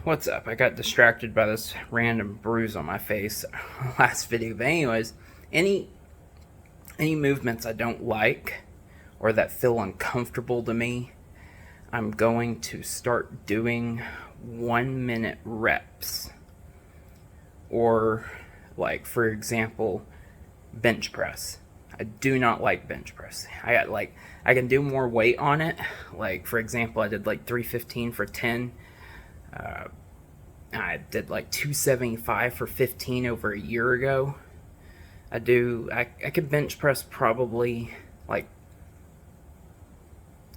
What's up? I got distracted by this random bruise on my face last video. But anyways, any any movements I don't like or that feel uncomfortable to me, I'm going to start doing 1 minute reps. Or like for example, bench press. I do not like bench press. I can do more weight on it. Like for example, I did like 315 for 10. I did like 275 for 15 over a year ago. I could bench press probably like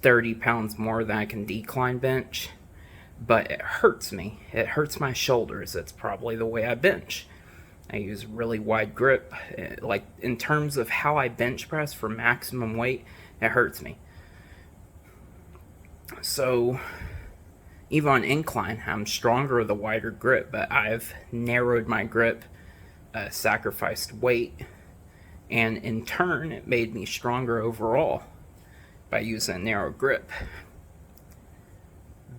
30 pounds more than I can decline bench, but it hurts me. It hurts my shoulders. It's probably the way I bench. I use really wide grip. Like in terms of how I bench press for maximum weight, it hurts me. So even on incline, I'm stronger with a wider grip, but I've narrowed my grip, sacrificed weight, and in turn, it made me stronger overall by using a narrow grip.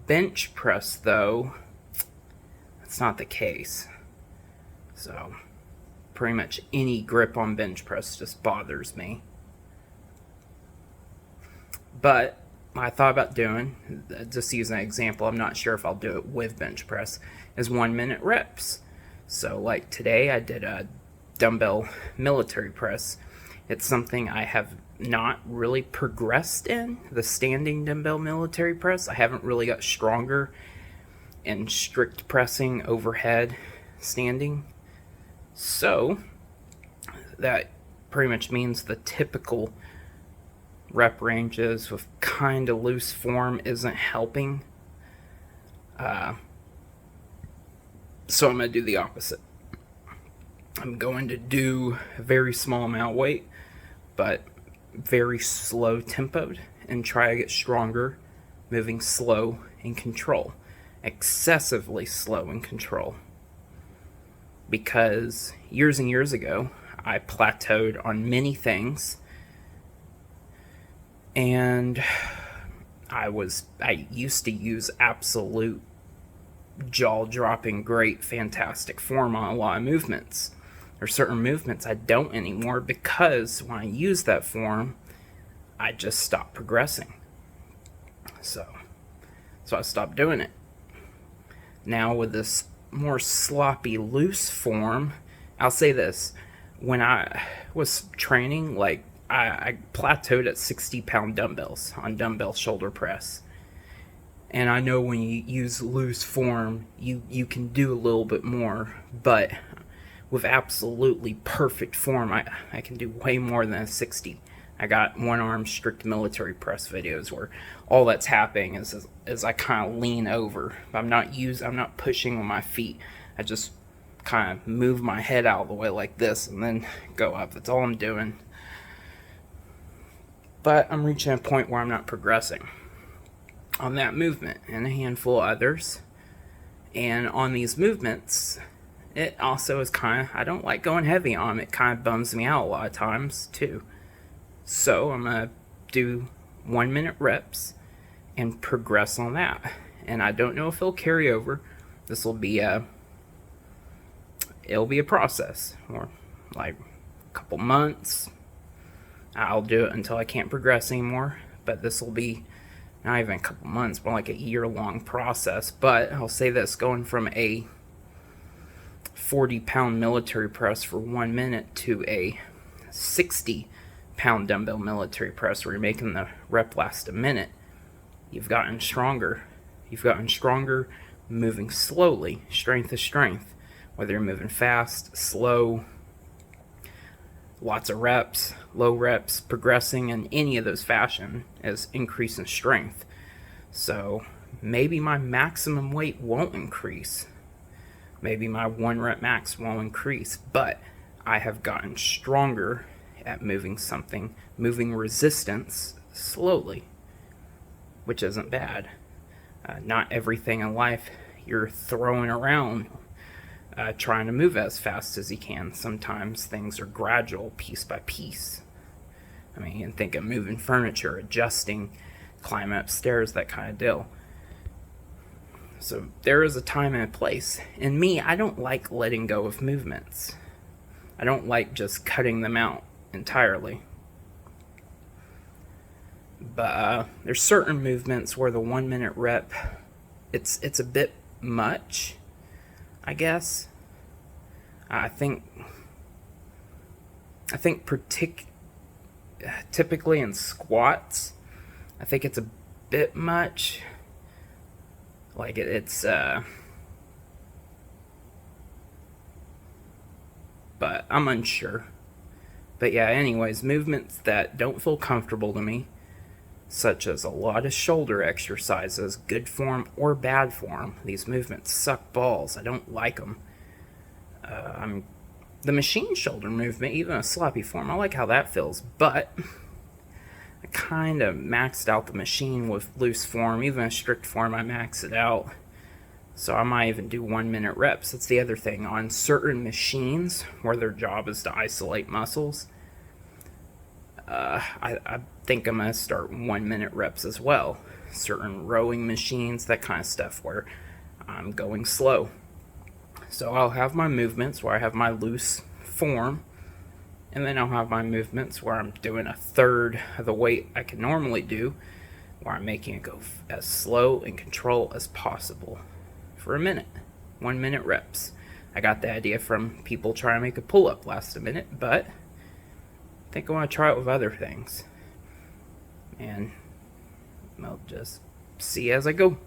Bench press, though, that's not the case. So, pretty much any grip on bench press just bothers me. But I thought about doing, just use an example, I'm not sure if I'll do it with bench press, is 1 minute reps. So like today I did a dumbbell military press. It's something I have not really progressed in, the standing dumbbell military press. I haven't really got stronger in strict pressing overhead standing. So that pretty much means the typical rep ranges with kind of loose form isn't helping. So I'm going to do the opposite. I'm going to do a very small amount of weight, but very slow tempoed, and try to get stronger, moving slow in control. Excessively slow in control. Because years and years ago, I plateaued on many things, and I used to use absolute jaw-dropping, great, fantastic form on a lot of movements. There's certain movements I don't anymore because when I use that form, I just stop progressing. So I stopped doing it. Now with this more sloppy, loose form, I'll say this: when I was training, like I plateaued at 60-pound dumbbells on dumbbell shoulder press. And I know when you use loose form, you can do a little bit more, but with absolutely perfect form, I can do way more than a 60. I got one-arm strict military press videos where all that's happening is I kind of lean over. I'm not pushing with my feet. I just kind of move my head out of the way like this and then go up. That's all I'm doing. But I'm reaching a point where I'm not progressing on that movement and a handful of others. And on these movements, it also is kind of, I don't like going heavy on them. It kind of bums me out a lot of times too. So I'm going to do 1 minute reps and progress on that. And I don't know if it'll carry over. This will be it'll be a process, or like a couple months. I'll do it until I can't progress anymore. But this will be not even a couple months, but like a year-long process. But I'll say this: going from a 40-pound military press for 1 minute to a 60-pound dumbbell military press where you're making the rep last a minute, you've gotten stronger. You've gotten stronger moving slowly, strength to strength. Whether you're moving fast, slow, lots of reps, low reps, progressing in any of those fashion is increasing strength. So maybe my maximum weight won't increase. Maybe my 1 rep max won't increase, but I have gotten stronger at moving resistance slowly, which isn't bad. Not everything in life you're throwing around trying to move as fast as you can. Sometimes things are gradual, piece by piece. I mean, you can think of moving furniture, adjusting, climbing upstairs, that kind of deal. So there is a time and a place. And me, I don't like letting go of movements. I don't like just cutting them out entirely. But there's certain movements where the 1 minute rep, it's a bit much, I guess. I think typically in squats, I think it's a bit much. Like it's but I'm unsure. But yeah, anyways, movements that don't feel comfortable to me, such as a lot of shoulder exercises, good form or bad form. These movements suck balls. I don't like them. The machine shoulder movement, even a sloppy form, I like how that feels, but I kind of maxed out the machine with loose form. Even a strict form, I max it out. So I might even do 1 minute reps. That's the other thing. On certain machines where their job is to isolate muscles, I think I'm going to start 1 minute reps as well. Certain rowing machines, that kind of stuff where I'm going slow. So I'll have my movements where I have my loose form, and then I'll have my movements where I'm doing a third of the weight I can normally do, where I'm making it go as slow and control as possible for a minute. 1 minute reps. I got the idea from people trying to make a pull-up last minute, but I think I want to try it with other things. And I'll just see as I go.